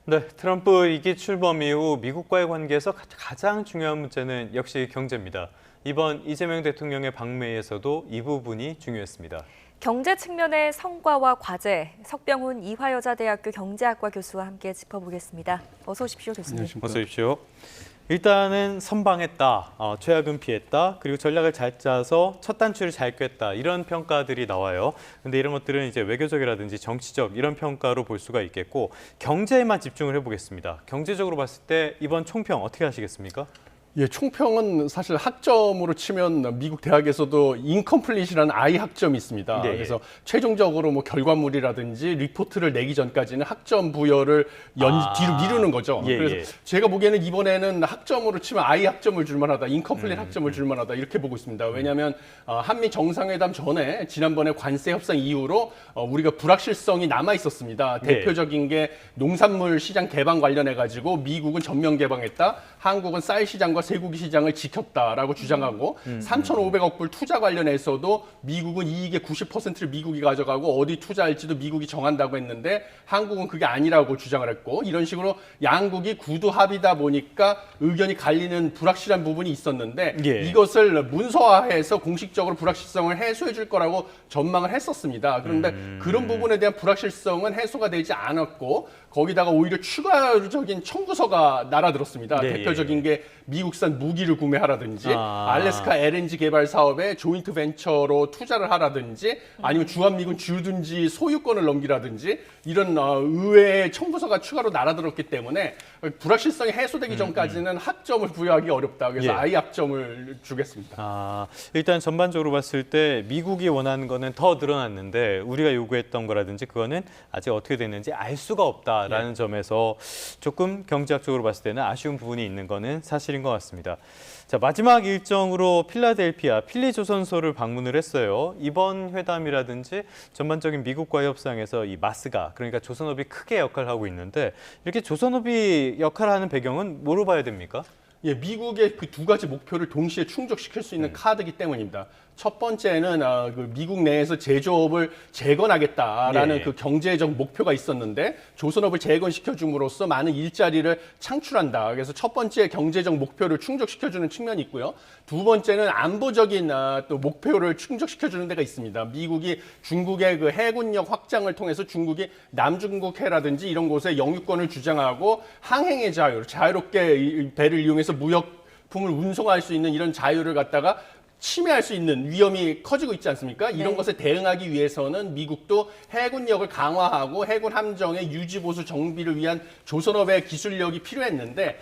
네, 트럼프 2기 출범 이후 미국과의 관계에서 가장 중요한 문제는 역시 경제입니다. 이번 이재명 대통령의 방미에서도 이 부분이 중요했습니다. 경제 측면의 성과와 과제, 석병훈 이화여자대학교 경제학과 교수와 함께 짚어보겠습니다. 어서 오십시오, 교수님. 어서 오십시오. 일단은 선방했다, 최악은 피했다, 그리고 전략을 잘 짜서 첫 단추를 잘 꿰다 이런 평가들이 나와요. 근데 이런 것들은 이제 외교적이라든지 정치적 이런 평가로 볼 수가 있겠고 경제에만 집중을 해보겠습니다. 경제적으로 봤을 때 이번 총평 어떻게 하시겠습니까? 예, 총평은 사실 학점으로 치면 미국 대학에서도 인컴플릿이라는 I 학점이 있습니다. 네. 그래서 최종적으로 뭐 결과물이라든지 리포트를 내기 전까지는 학점 부여를 뒤로 미루는 거죠. 예, 그래서 예. 제가 보기에는 이번에는 학점으로 치면 I 학점을 줄 만하다, 인컴플릿 학점을 줄 만하다 이렇게 보고 있습니다. 왜냐하면 한미 정상회담 전에 지난번에 관세 협상 이후로 우리가 불확실성이 남아 있었습니다. 네. 대표적인 게 농산물 시장 개방 관련해 가지고 미국은 전면 개방했다, 한국은 쌀 시장과 쇠고기 시장을 지켰다라고 주장하고 3,500억 불 투자 관련해서도 미국은 이익의 90%를 미국이 가져가고 어디 투자할지도 미국이 정한다고 했는데 한국은 그게 아니라고 주장을 했고, 이런 식으로 양국이 구두 합의다 보니까 의견이 갈리는 불확실한 부분이 있었는데 예. 이것을 문서화해서 공식적으로 불확실성을 해소해 줄 거라고 전망을 했었습니다. 그런데 그런 부분에 대한 불확실성은 해소가 되지 않았고 거기다가 오히려 추가적인 청구서가 날아들었습니다. 네, 대표적인 게 미국산 무기를 구매하라든지 알래스카 LNG 개발 사업에 조인트 벤처로 투자를 하라든지 아니면 주한미군 주둔지 소유권을 넘기라든지 이런 의외의 청구서가 추가로 날아들었기 때문에 불확실성이 해소되기 전까지는 학점을 부여하기 어렵다. 그래서 예. I 학점을 주겠습니다. 일단 전반적으로 봤을 때 미국이 원하는 거는 더 늘어났는데 우리가 요구했던 거라든지 그거는 아직 어떻게 됐는지 알 수가 없다라는 점에서 조금 경제학적으로 봤을 때는 아쉬운 부분이 있는 거는 사실인 것 같습니다. 자, 마지막 일정으로 필라델피아 필리조선소를 방문을 했어요. 이번 회담이라든지 전반적인 미국과의 협상에서 이 마스가, 그러니까 조선업이 크게 역할을 하고 있는데 이렇게 조선업이 역할을 하는 배경은 뭐로 봐야 됩니까? 예, 미국의 그 두 가지 목표를 동시에 충족시킬 수 있는 카드이기 때문입니다. 첫 번째는 그 미국 내에서 제조업을 재건하겠다라는 예. 그 경제적 목표가 있었는데 조선업을 재건시켜 줌으로써 많은 일자리를 창출한다. 그래서 첫 번째 경제적 목표를 충족시켜 주는 측면이 있고요. 두 번째는 안보적인 또 목표를 충족시켜 주는 데가 있습니다. 미국이 중국의 그 해군력 확장을 통해서 중국이 남중국해라든지 이런 곳에 영유권을 주장하고 항행의 자유, 자유롭게 이 배를 이용해서 무역품을 운송할 수 있는 이런 자유를 갖다가 침해할 수 있는 위험이 커지고 있지 않습니까? 이런 것에 대응하기 위해서는 미국도 해군력을 강화하고 해군 함정의 유지 보수 정비를 위한 조선업의 기술력이 필요했는데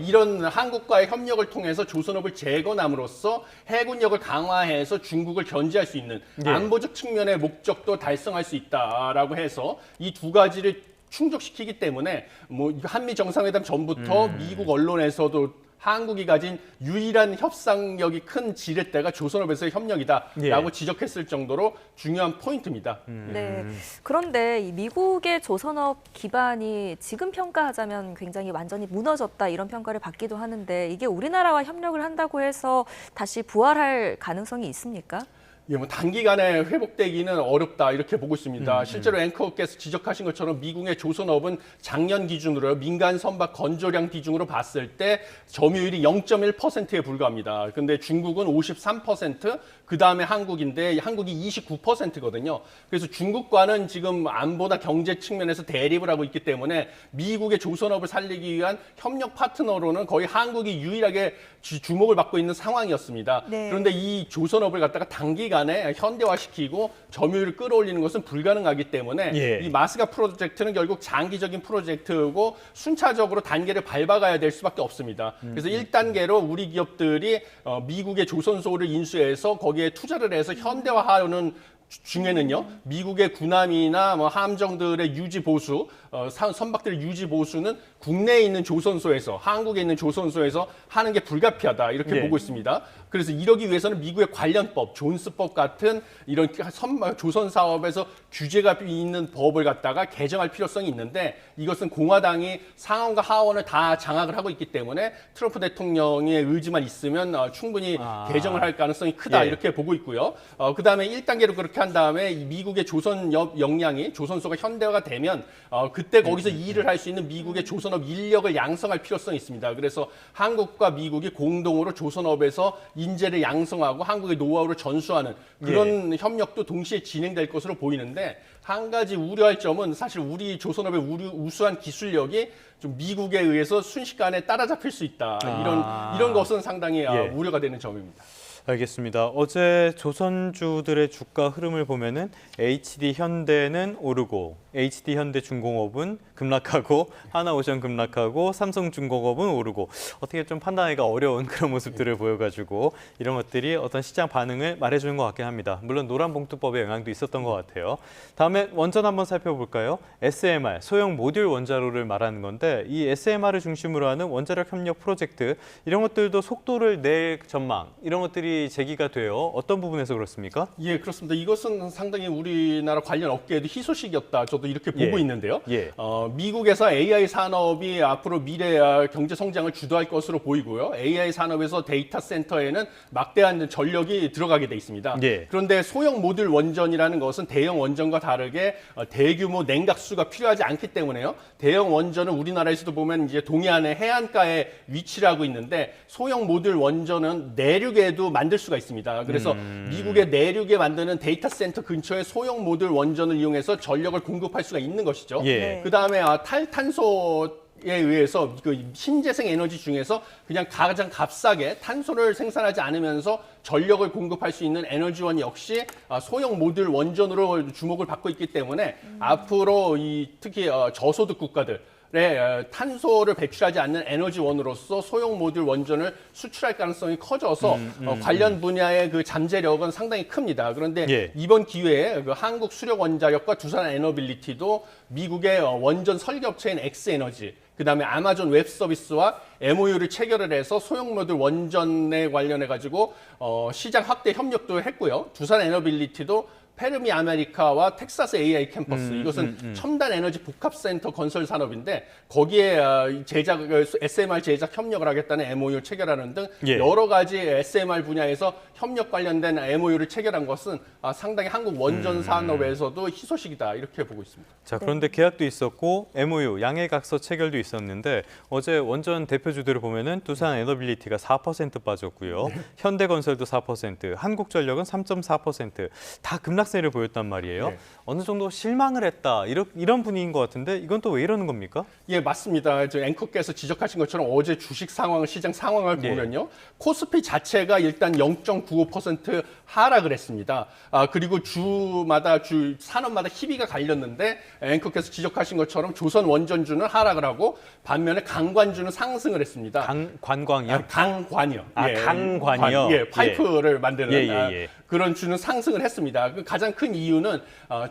이런 한국과의 협력을 통해서 조선업을 재건함으로써 해군력을 강화해서 중국을 견제할 수 있는 안보적 측면의 목적도 달성할 수 있다라고 해서 이 두 가지를 충족시키기 때문에 뭐 한미 정상회담 전부터 미국 언론에서도 한국이 가진 유일한 협상력이 큰 지렛대가 조선업에서의 협력이다라고 지적했을 정도로 중요한 포인트입니다. 네. 그런데 이 미국의 조선업 기반이 지금 평가하자면 굉장히 완전히 무너졌다 이런 평가를 받기도 하는데 이게 우리나라와 협력을 한다고 해서 다시 부활할 가능성이 있습니까? 예, 뭐 단기간에 회복되기는 어렵다 이렇게 보고 있습니다. 실제로 앵커께서 지적하신 것처럼 미국의 조선업은 작년 기준으로 민간 선박 건조량 비중으로 봤을 때 점유율이 0.1%에 불과합니다. 근데 중국은 53%, 그 다음에 한국인데 한국이 29%거든요. 그래서 중국과는 지금 안보나 경제 측면에서 대립을 하고 있기 때문에 미국의 조선업을 살리기 위한 협력 파트너로는 거의 한국이 유일하게 주목을 받고 있는 상황이었습니다. 네. 그런데 이 조선업을 갖다가 단기간에 현대화시키고 점유율을 끌어올리는 것은 불가능하기 때문에 이 마스가 프로젝트는 결국 장기적인 프로젝트고 순차적으로 단계를 밟아가야 될 수밖에 없습니다. 그래서 1단계로 우리 기업들이 미국의 조선소를 인수해서 거기에 투자를 해서 현대화하는 중에는요, 미국의 군함이나 뭐 함정들의 유지 보수, 선박들의 유지 보수는 국내에 있는 조선소에서, 한국에 있는 조선소에서 하는 게 불가피하다 이렇게 보고 있습니다. 그래서 이러기 위해서는 미국의 관련법, 존스법 같은 이런 조선 사업에서 규제가 있는 법을 갖다가 개정할 필요성이 있는데 이것은 공화당이 상원과 하원을 다 장악을 하고 있기 때문에 트럼프 대통령의 의지만 있으면 충분히 개정을 할 가능성이 크다 이렇게 보고 있고요. 그다음에 1단계로 그렇게 한 다음에 미국의 조선업 역량이 조선소가 현대화가 되면 그때 거기서 일을 할 수 있는 미국의 조선업 인력을 양성할 필요성이 있습니다. 그래서 한국과 미국이 공동으로 조선업에서 인재를 양성하고 한국의 노하우를 전수하는 그런 협력도 동시에 진행될 것으로 보이는데 한 가지 우려할 점은 사실 우리 조선업의 우수한 기술력이 좀 미국에 의해서 순식간에 따라잡힐 수 있다. 이런 것은 상당히 우려가 되는 점입니다. 알겠습니다. 어제 조선주들의 주가 흐름을 보면은 HD 현대는 오르고 HD 현대중공업은 급락하고 하나오션 급락하고 삼성중공업은 오르고 어떻게 좀 판단하기가 어려운 그런 모습들을 보여가지고 이런 것들이 어떤 시장 반응을 말해주는 것 같긴 합니다. 물론 노란봉투법의 영향도 있었던 것 같아요. 다음에 원전 한번 살펴볼까요? SMR, 소형 모듈 원자로를 말하는 건데 이 SMR을 중심으로 하는 원자력 협력 프로젝트 이런 것들도 속도를 낼 전망 이런 것들이 제기가 돼요. 어떤 부분에서 그렇습니까? 예, 그렇습니다. 이것은 상당히 우리나라 관련 업계에도 희소식이었다. 저도 이렇게 보고 있는데요. 미국에서 AI 산업이 앞으로 미래 경제 성장을 주도할 것으로 보이고요. AI 산업에서 데이터 센터에는 막대한 전력이 들어가게 돼 있습니다. 그런데 소형 모듈 원전이라는 것은 대형 원전과 다르게 대규모 냉각수가 필요하지 않기 때문에요. 대형 원전은 우리나라에서도 보면 이제 동해안의 해안가에 위치를 하고 있는데 소형 모듈 원전은 내륙에도 만들 수가 있습니다. 그래서 미국의 내륙에 만드는 데이터 센터 근처에 소형 모듈 원전을 이용해서 전력을 공급할 수가 있는 것이죠. 그 다음에 탈탄소에 의해서 그 신재생 에너지 중에서 그냥 가장 값싸게 탄소를 생산하지 않으면서 전력을 공급할 수 있는 에너지원 역시 소형 모듈 원전으로 주목을 받고 있기 때문에 앞으로 특히 저소득 국가들 탄소를 배출하지 않는 에너지원으로서 소형 모듈 원전을 수출할 가능성이 커져서 관련 분야의 그 잠재력은 상당히 큽니다. 그런데 이번 기회에 그 한국 수력원자력과 두산 에너빌리티도 미국의 원전 설계업체인 엑스에너지 그다음에 아마존 웹서비스와 MOU를 체결을 해서 소형 모듈 원전에 관련해 가지고 시장 확대 협력도 했고요. 두산 에너빌리티도 페르미 아메리카와 텍사스 AI 캠퍼스 이것은 첨단 에너지 복합센터 건설 산업인데 거기에 SMR 제작 협력을 하겠다는 MOU 체결하는 등 여러 가지 SMR 분야에서 협력 관련된 MOU를 체결한 것은 상당히 한국 원전 산업에서도 희소식이다 이렇게 보고 있습니다. 자, 그런데 계약도 있었고 MOU 양해각서 체결도 있었는데 어제 원전 대표주들을 보면은 두산 에너빌리티가 4% 빠졌고요. 현대건설도 4%, 한국전력은 3.4%. 다 급락세를 보였단 말이에요. 어느 정도 실망을 했다 이런 분위기인 것 같은데 이건 또 왜 이러는 겁니까? 예, 맞습니다. 저 앵커께서 지적하신 것처럼 어제 주식 상황, 시장 상황을 보면요. 코스피 자체가 일단 0.95% 하락을 했습니다. 그리고 주마다 산업마다 희비가 갈렸는데 앵커께서 지적하신 것처럼 조선 원전주는 하락을 하고 반면에 강관주는 상승을 했습니다. 관광이요? 강관이요. 강관이요? 파이프를 만드는 그런 주는 상승을 했습니다. 그 가장 큰 이유는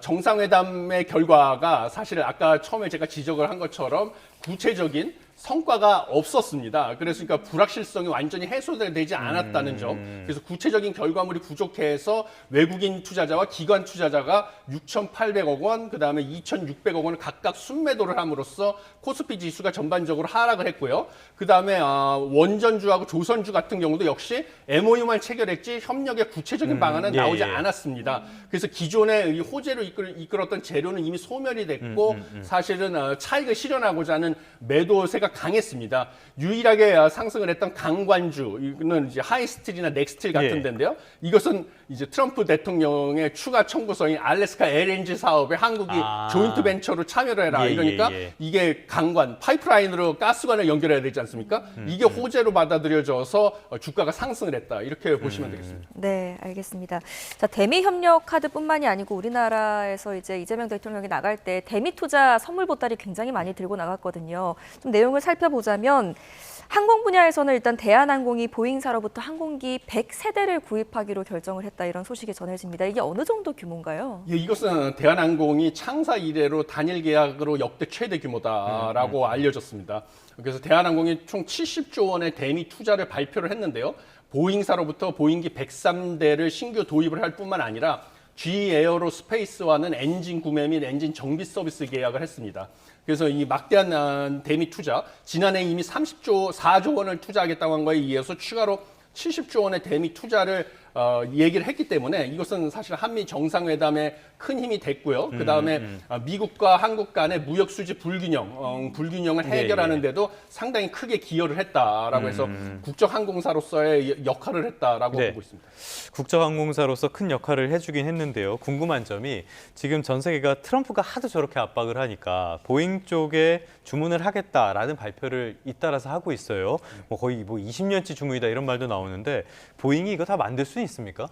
정상회담의 결과가 사실 아까 처음에 제가 지적을 한 것처럼 구체적인 성과가 없었습니다. 그래서 그러니까 불확실성이 완전히 해소되지 않았다는 점. 그래서 구체적인 결과물이 부족해서 외국인 투자자와 기관 투자자가 6,800억 원, 그다음에 2,600억 원을 각각 순매도를 함으로써 코스피 지수가 전반적으로 하락을 했고요. 그다음에 원전주하고 조선주 같은 경우도 역시 MOU만 체결했지 협력의 구체적인 방안은 나오지 않았습니다. 그래서 기존의 이 호재로 이끌었던 재료는 이미 소멸이 됐고 사실은 차익을 실현하고자 하는 매도세가 강했습니다. 유일하게 상승을 했던 강관주는 이제 하이스틸이나 넥스틸 같은 데인데요. 이것은 이제 트럼프 대통령의 추가 청구서인 알래스카 LNG 사업에 한국이 조인트 벤처로 참여를 해라. 이러니까 이게 강관, 파이프라인으로 가스관을 연결해야 되지 않습니까? 이게 호재로 받아들여져서 주가가 상승을 했다. 이렇게 보시면 되겠습니다. 네, 알겠습니다. 자, 대미 협력 카드뿐만이 아니고 우리나라에서 이제 이재명 대통령이 나갈 때 대미 투자 선물 보따리 굉장히 많이 들고 나갔거든요. 좀 내용을 살펴보자면 항공 분야에서는 일단 대한항공이 보잉사로부터 항공기 100세대를 구입하기로 결정을 했다 이런 소식이 전해집니다. 이게 어느 정도 규모인가요? 예, 이것은 대한항공이 창사 이래로 단일 계약으로 역대 최대 규모다라고 알려졌습니다. 그래서 대한항공이 총 70조 원의 대미 투자를 발표를 했는데요. 보잉사로부터 보잉기 103대를 신규 도입을 할 뿐만 아니라 GE 에어로스페이스와는 엔진 구매 및 엔진 정비 서비스 계약을 했습니다. 그래서 이 막대한 대미 투자, 지난해 이미 4조 원을 투자하겠다고 한 거에 이어서 추가로 70조 원의 대미 투자를 얘기를 했기 때문에 이것은 사실 한미 정상회담에 큰 힘이 됐고요. 그다음에 미국과 한국 간의 무역 수지 불균형을 해결하는데도 상당히 크게 기여를 했다라고 해서 국적항공사로서의 역할을 했다라고 네. 보고 있습니다. 국정항공사로서 큰 역할을 해주긴 했는데요. 궁금한 점이 지금 전 세계가 트럼프가 하도 저렇게 압박을 하니까 보잉 쪽에 주문을 하겠다라는 발표를 잇따라서 하고 있어요. 뭐 거의 뭐 20년치 주문이다 이런 말도 나오는데 보잉이 이거 다 만들 수 있습니까?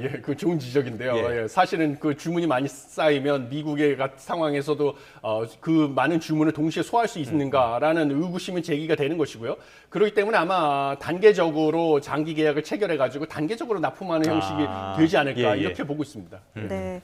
예, 그 좋은 지적인데요. 예. 예, 사실은 그 주문이 많이 쌓이면 미국의 상황에서도 그 많은 주문을 동시에 소화할 수 있는가라는 의구심이 제기가 되는 것이고요. 그렇기 때문에 아마 단계적으로 장기 계약을 체결해가지고 단계적으로 납품하는 형식이 되지 않을까 예, 예. 이렇게 보고 있습니다. 네.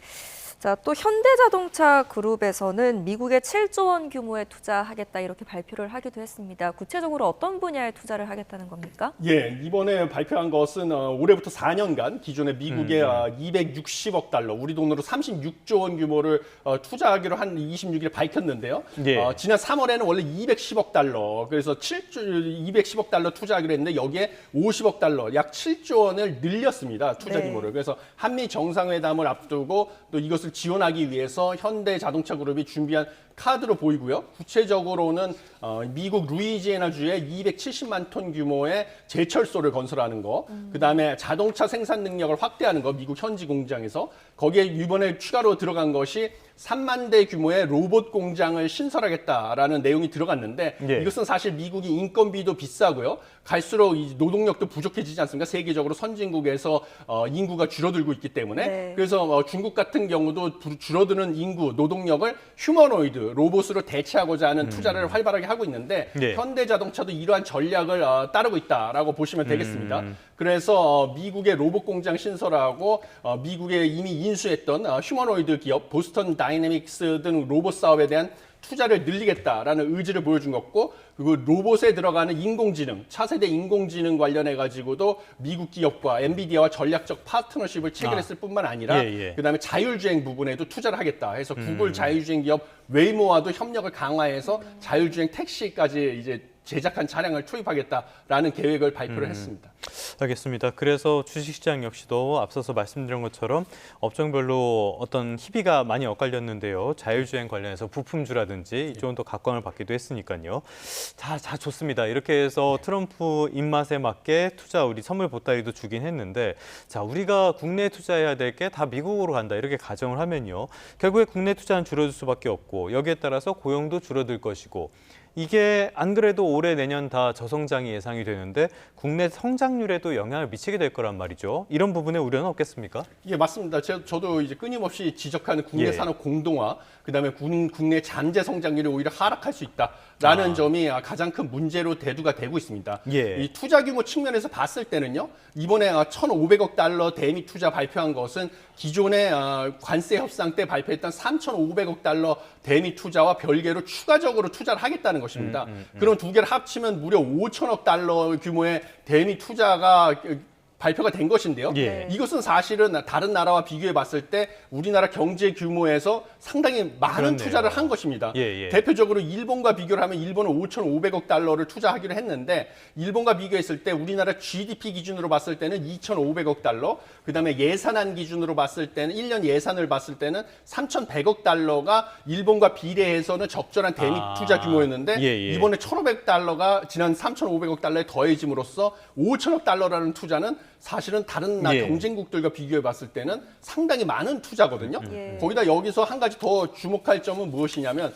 자, 또 현대자동차 그룹에서는 미국에 7조 원 규모의 투자하겠다 이렇게 발표를 하기도 했습니다. 구체적으로 어떤 분야에 투자를 하겠다는 겁니까? 예, 이번에 발표한 것은 올해부터 4년간 기존의 미국의 260억 달러, 우리 돈으로 36조 원 규모를 투자하기로 한 26일에 밝혔는데요. 예. 지난 3월에는 원래 210억 달러, 그래서 210억 달러 투자하기로 했는데 여기에 50억 달러, 약 7조 원을 늘렸습니다. 투자 네. 규모를. 그래서 한미 정상회담을 앞두고 또 이것을 지원하기 위해서 현대자동차그룹이 준비한 카드로 보이고요. 구체적으로는 미국 루이지애나주에 270만 톤 규모의 제철소를 건설하는 거, 그다음에 자동차 생산 능력을 확대하는 거, 미국 현지 공장에서 거기에 이번에 추가로 들어간 것이 3만 대 규모의 로봇 공장을 신설하겠다라는 내용이 들어갔는데 예. 이것은 사실 미국이 인건비도 비싸고요. 갈수록 이 노동력도 부족해지지 않습니까? 세계적으로 선진국에서 인구가 줄어들고 있기 때문에 네. 그래서 중국 같은 경우도 줄어드는 인구, 노동력을 휴머노이드, 로봇으로 대체하고자 하는 투자를 활발하게 하고 있는데 네. 현대자동차도 이러한 전략을 따르고 있다라고 보시면 되겠습니다. 그래서 미국의 로봇 공장 신설하고 미국에 이미 인수했던 휴머노이드 기업 보스턴 다이내믹스 등 로봇 사업에 대한 투자를 늘리겠다라는 의지를 보여준 거고, 그리고 로봇에 들어가는 인공지능, 차세대 인공지능 관련해 가지고도 미국 기업과 엔비디아와 전략적 파트너십을 체결했을 뿐만 아니라 예. 그다음에 자율주행 부분에도 투자를 하겠다 해서 구글 자율주행 기업 웨이모와도 협력을 강화해서 자율주행 택시까지 이제 제작한 차량을 투입하겠다라는 계획을 발표를 했습니다. 알겠습니다. 그래서 주식시장 역시도 앞서서 말씀드린 것처럼 업종별로 어떤 희비가 많이 엇갈렸는데요. 자율주행 관련해서 부품주라든지 이쪽은 또 각광을 받기도 했으니까요. 자, 좋습니다. 이렇게 해서 트럼프 입맛에 맞게 투자 우리 선물 보따리도 주긴 했는데, 자, 우리가 국내에 투자해야 될 게 다 미국으로 간다 이렇게 가정을 하면요. 결국에 국내 투자는 줄어들 수밖에 없고 여기에 따라서 고용도 줄어들 것이고, 이게 안 그래도 올해 내년 다 저성장이 예상이 되는데 국내 성장률에도 영향을 미치게 될 거란 말이죠. 이런 부분에 우려는 없겠습니까? 예, 맞습니다. 저도 이제 끊임없이 지적하는 국내 예. 산업 공동화, 그다음에 국내 잠재 성장률이 오히려 하락할 수 있다라는 점이 가장 큰 문제로 대두가 되고 있습니다. 예. 이 투자 규모 측면에서 봤을 때는요, 이번에 1,500억 달러 대미 투자 발표한 것은 기존의 관세 협상 때 발표했던 3,500억 달러 대미 투자와 별개로 추가적으로 투자를 하겠다는 것입니다. 그럼 두 개를 합치면 무려 5천억 달러 규모의 대미 투자가 발표가 된 것인데요. 예. 이것은 사실은 다른 나라와 비교해 봤을 때 우리나라 경제 규모에서 상당히 많은 그렇네요. 투자를 한 것입니다. 예. 대표적으로 일본과 비교를 하면 일본은 5,500억 달러를 투자하기로 했는데 일본과 비교했을 때 우리나라 GDP 기준으로 봤을 때는 2,500억 달러, 그다음에 예산안 기준으로 봤을 때는 1년 예산을 봤을 때는 3,100억 달러가 일본과 비례해서는 적절한 대미 투자 규모였는데 예. 이번에 1,500달러가 지난 3,500억 달러에 더해짐으로써 5천억 달러라는 투자는 사실은 다른 예. 경쟁국들과 비교해 봤을 때는 상당히 많은 투자거든요. 예. 거기다 여기서 한 가지 더 주목할 점은 무엇이냐면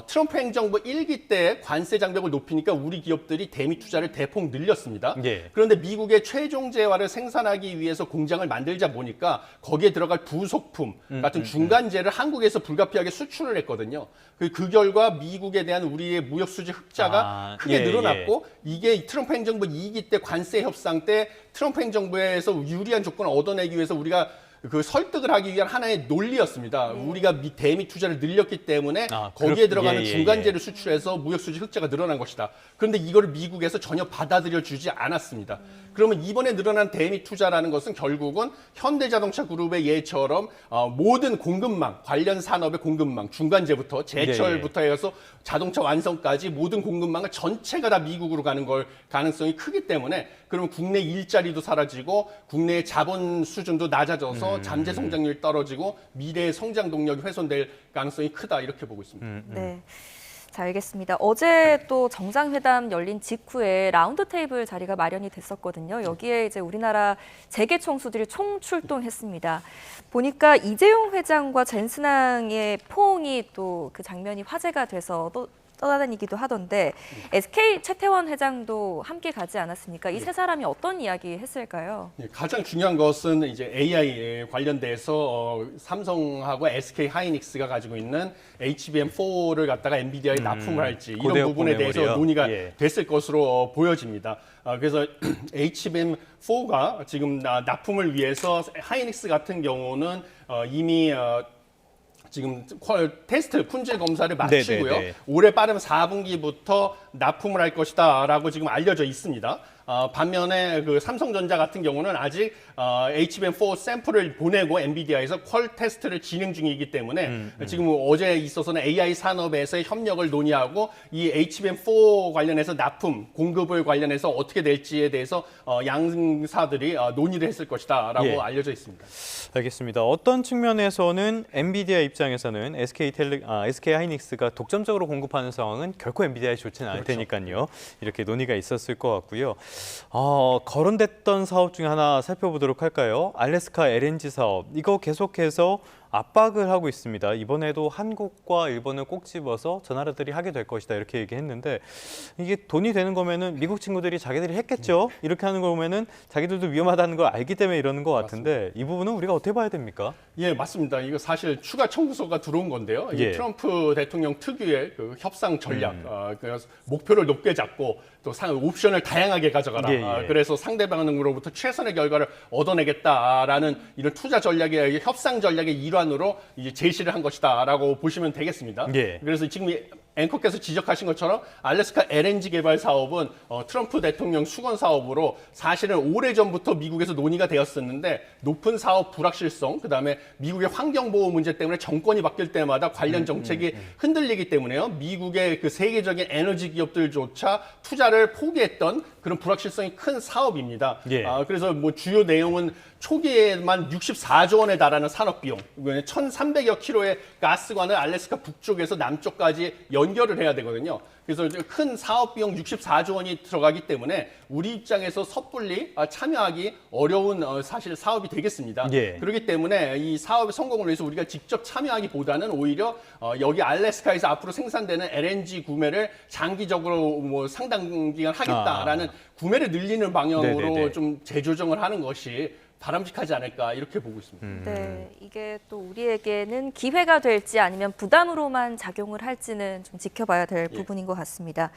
트럼프 행정부 1기 때 관세 장벽을 높이니까 우리 기업들이 대미 투자를 대폭 늘렸습니다. 예. 그런데 미국의 최종 재화를 생산하기 위해서 공장을 만들자 보니까 거기에 들어갈 부속품 같은 중간재를 한국에서 불가피하게 수출을 했거든요. 그 결과 미국에 대한 우리의 무역 수지 흑자가 크게 늘어났고 이게 트럼프 행정부 2기 때 관세 협상 때 트럼프 행정부에서 유리한 조건을 얻어내기 위해서 우리가 그 설득을 하기 위한 하나의 논리였습니다. 우리가 대미 투자를 늘렸기 때문에 거기에 들어가는 중간재를 수출해서 무역수지 흑자가 늘어난 것이다. 그런데 이거를 미국에서 전혀 받아들여 주지 않았습니다. 그러면 이번에 늘어난 대미 투자라는 것은 결국은 현대자동차 그룹의 예처럼 모든 공급망, 관련 산업의 공급망, 중간재부터 제철부터 해서 자동차 완성까지 모든 공급망을 전체가 다 미국으로 가는 걸 가능성이 크기 때문에 그러면 국내 일자리도 사라지고 국내의 자본 수준도 낮아져서 잠재 성장률이 떨어지고 미래의 성장 동력이 훼손될 가능성이 크다 이렇게 보고 있습니다. 네. 자, 알겠습니다. 어제 또 정상회담 열린 직후에 라운드 테이블 자리가 마련이 됐었거든요. 여기에 이제 우리나라 재계 총수들이 총출동했습니다. 보니까 이재용 회장과 젠스낭의 포옹이 또 그 장면이 화제가 돼서 또 떠다니기도 하던데 SK 최태원 회장도 함께 가지 않았습니까? 이 세 사람이 어떤 이야기 했을까요? 가장 중요한 것은 이제 AI에 관련돼서 삼성하고 SK 하이닉스가 가지고 있는 HBM4를 갖다가 엔비디아에 납품을 할지 이런 부분에 대해서 논의가 됐을 것으로 보여집니다. 그래서 HBM4가 지금 납품을 위해서 하이닉스 같은 경우는 이미 지금 테스트 품질 검사를 마치고요. 네네네. 올해 빠르면 4분기부터 납품을 할 것이다라고 지금 알려져 있습니다. 반면에 그 삼성전자 같은 경우는 아직 HBM4 샘플을 보내고 엔비디아에서 퀄 테스트를 진행 중이기 때문에 지금 어제 있어서는 AI 산업에서의 협력을 논의하고 이 HBM4 관련해서 납품, 공급을 관련해서 어떻게 될지에 대해서 양사들이 논의를 했을 것이다라고 알려져 있습니다. 알겠습니다. 어떤 측면에서는 엔비디아 입장에서는 SK 하이닉스가 독점적으로 공급하는 상황은 결코 엔비디아에 좋지는 않을 테니까요. 이렇게 논의가 있었을 것 같고요. 거론됐던 사업 중에 하나 살펴보도록 할까요? 알래스카 LNG 사업. 이거 계속해서 압박을 하고 있습니다. 이번에도 한국과 일본을 꼭 집어서 저 나라들이 하게 될 것이다 이렇게 얘기했는데 이게 돈이 되는 거면은 미국 친구들이 자기들이 했겠죠. 이렇게 하는 거 보면은 자기들도 위험하다는 걸 알기 때문에 이러는 것 같은데 맞습니다. 이 부분은 우리가 어떻게 봐야 됩니까? 예, 맞습니다. 이거 사실 추가 청구서가 들어온 건데요. 이게 트럼프 대통령 특유의 그 협상 전략, 그래서 목표를 높게 잡고 또 옵션을 다양하게 가져가라. 그래서 상대방으로부터 최선의 결과를 얻어내겠다라는 이런 투자 전략의 협상 전략의 일환으로 이제 제시를 한 것이다라고 보시면 되겠습니다. 그래서 지금 앵커께서 지적하신 것처럼 알래스카 LNG 개발 사업은 트럼프 대통령 수건 사업으로 사실은 오래전부터 미국에서 논의가 되었었는데 높은 사업 불확실성, 그다음에 미국의 환경보호 문제 때문에 정권이 바뀔 때마다 관련 정책이 흔들리기 때문에요. 미국의 그 세계적인 에너지 기업들조차 투자를 포기했던 그런 불확실성이 큰 사업입니다. 그래서 뭐 주요 내용은 초기에만 64조 원에 달하는 산업 비용, 1,300여 킬로의 가스관을 알래스카 북쪽에서 남쪽까지 연결을 해야 되거든요. 그래서 큰 사업 비용 64조 원이 들어가기 때문에 우리 입장에서 섣불리 참여하기 어려운 사실 사업이 되겠습니다. 그렇기 때문에 이 사업의 성공을 위해서 우리가 직접 참여하기보다는 오히려 여기 알래스카에서 앞으로 생산되는 LNG 구매를 장기적으로 뭐 상당 기간 하겠다라는 구매를 늘리는 방향으로 좀 재조정을 하는 것이 바람직하지 않을까 이렇게 보고 있습니다. 네, 이게 또 우리에게는 기회가 될지 아니면 부담으로만 작용을 할지는 좀 지켜봐야 될 부분인 것 같습니다.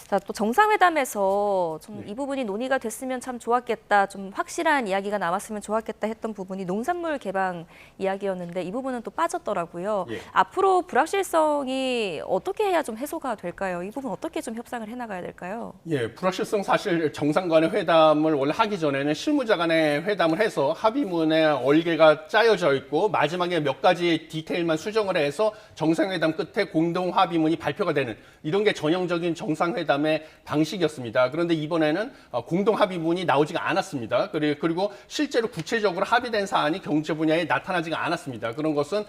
자, 또 정상회담에서 좀 이 부분이 논의가 됐으면 참 좋았겠다, 좀 확실한 이야기가 나왔으면 좋았겠다 했던 부분이 농산물 개방 이야기였는데 이 부분은 또 빠졌더라고요. 앞으로 불확실성이 어떻게 해야 좀 해소가 될까요? 이 부분 어떻게 좀 협상을 해나가야 될까요? 불확실성 사실 정상 간의 회담을 원래 하기 전에는 실무자 간의 회담을 해서 합의문에 얼개가 짜여져 있고 마지막에 몇 가지 디테일만 수정을 해서 정상회담 끝에 공동 합의문이 발표가 되는 이런 게 전형적인 정상회담 의 방식이었습니다. 그런데 이번에는 공동 합의문이 나오지가 않았습니다. 그리고 실제로 구체적으로 합의된 사안이 경제 분야에 나타나지가 않았습니다. 그런 것은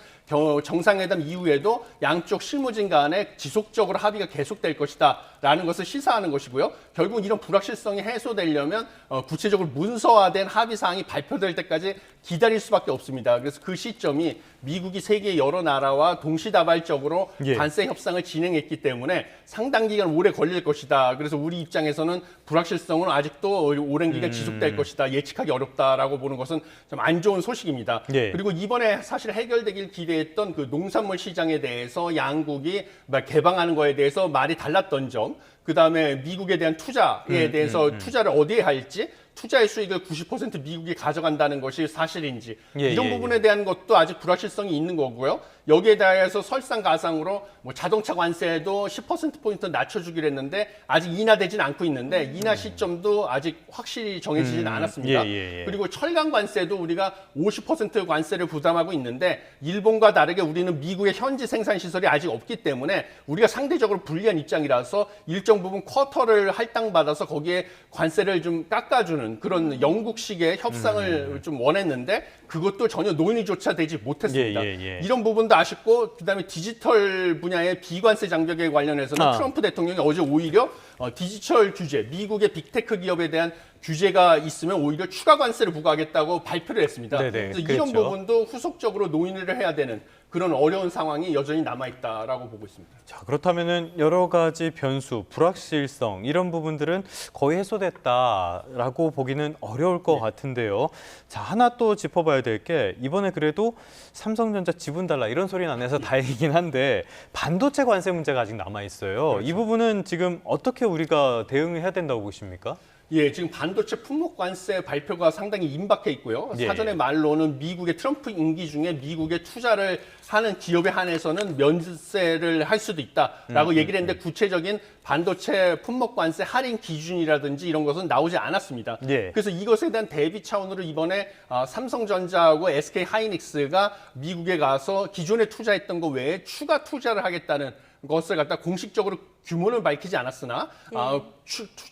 정상회담 이후에도 양쪽 실무진 간에 지속적으로 합의가 계속될 것이다 라는 것을 시사하는 것이고요. 결국 이런 불확실성이 해소되려면 구체적으로 문서화된 합의 사항이 발표될 때까지 기다릴 수밖에 없습니다. 그래서 그 시점이 미국이 세계 여러 나라와 동시다발적으로 관세 협상을 진행했기 때문에 상당 기간 오래 걸릴 것이다. 그래서 우리 입장에서는 불확실성은 아직도 오랜 기간 지속될 것이다. 예측하기 어렵다라고 보는 것은 좀 안 좋은 소식입니다. 그리고 이번에 사실 해결되길 기대했던 그 농산물 시장에 대해서 양국이 개방하는 거에 대해서 말이 달랐던 점, 그다음에 미국에 대한 투자에 대해서 투자를 어디에 할지 투자의 수익을 90% 미국이 가져간다는 것이 사실인지 예, 이런 예, 부분에 예. 대한 것도 아직 불확실성이 있는 거고요. 여기에 대해서 설상가상으로 뭐 자동차 관세도 10%포인트 낮춰주기로 했는데 아직 인하되진 않고 있는데 인하 시점도 아직 확실히 정해지지는 않았습니다. 예. 그리고 철강 관세도 우리가 50% 관세를 부담하고 있는데 일본과 다르게 우리는 미국의 현지 생산 시설이 아직 없기 때문에 우리가 상대적으로 불리한 입장이라서 일정 부분 쿼터를 할당받아서 거기에 관세를 좀 깎아주는 그런 영국식의 협상을 좀 원했는데 그것도 전혀 논의조차 되지 못했습니다. 예. 이런 부분도 아쉽고 그다음에 디지털 분야의 비관세 장벽에 관련해서는 트럼프 대통령이 어제 오히려 디지털 규제, 미국의 빅테크 기업에 대한 규제가 있으면 오히려 추가 관세를 부과하겠다고 발표를 했습니다. 네네, 그래서 이런 그렇죠. 부분도 후속적으로 논의를 해야 되는 그런 어려운 상황이 여전히 남아있다라고 보고 있습니다. 자, 그렇다면은 여러 가지 변수, 불확실성 이런 부분들은 거의 해소됐다라고 보기는 어려울 것 같은데요. 자, 하나 또 짚어봐야 될 게 이번에 그래도 삼성전자 지분 달라 이런 소리는 안 해서 다행이긴 한데 반도체 관세 문제가 아직 남아 있어요. 이 부분은 지금 어떻게 우리가 대응을 해야 된다고 보십니까? 예, 지금 반도체 품목 관세 발표가 상당히 임박해 있고요. 예. 사전의 말로는 미국의 트럼프 임기 중에 미국에 투자를 하는 기업에 한해서는 면세를 할 수도 있다라고 얘기를 했는데 구체적인 반도체 품목 관세 할인 기준이라든지 이런 것은 나오지 않았습니다. 예. 그래서 이것에 대한 대비 차원으로 이번에 삼성전자하고 SK 하이닉스가 미국에 가서 기존에 투자했던 것 외에 추가 투자를 하겠다는 것을 갖다 공식적으로 규모는 밝히지 않았으나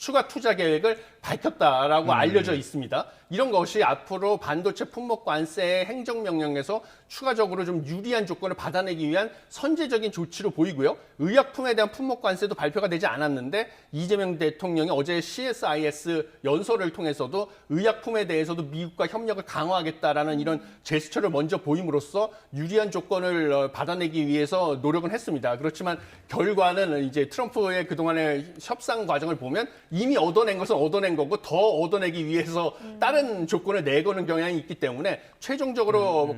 추가 투자 계획을 밝혔다라고 알려져 있습니다. 이런 것이 앞으로 반도체 품목 관세 행정명령에서 추가적으로 좀 유리한 조건을 받아내기 위한 선제적인 조치로 보이고요. 의약품에 대한 품목 관세도 발표가 되지 않았는데 이재명 대통령이 어제 CSIS 연설을 통해서도 의약품에 대해서도 미국과 협력을 강화하겠다라는 이런 제스처를 먼저 보임으로써 유리한 조건을 받아내기 위해서 노력은 했습니다. 그렇지만 결과는 이제 트럼프의 그동안의 협상 과정을 보면 이미 얻어낸 것은 얻어낸 거고 더 얻어내기 위해서 다른 조건을 내거는 경향이 있기 때문에 최종적으로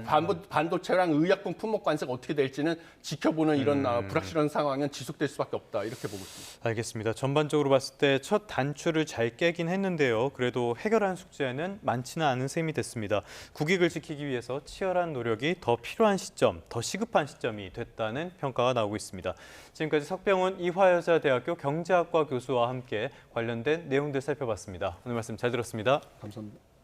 반도체랑 의약품 품목 관세가 어떻게 될지는 지켜보는 이런 불확실한 상황은 지속될 수밖에 없다 이렇게 보고 있습니다. 알겠습니다. 전반적으로 봤을 때 첫 단추를 잘 깨긴 했는데요. 그래도 해결한 숙제는 많지는 않은 셈이 됐습니다. 국익을 지키기 위해서 치열한 노력이 더 필요한 시점, 더 시급한 시점이 됐다는 평가가 나오고 있습니다. 지금까지 석병훈 이화여자대학교 경제학과 교수와 함께 관련된 내용들 살펴봤습니다. 오늘 말씀 잘 들었습니다. 감사합니다.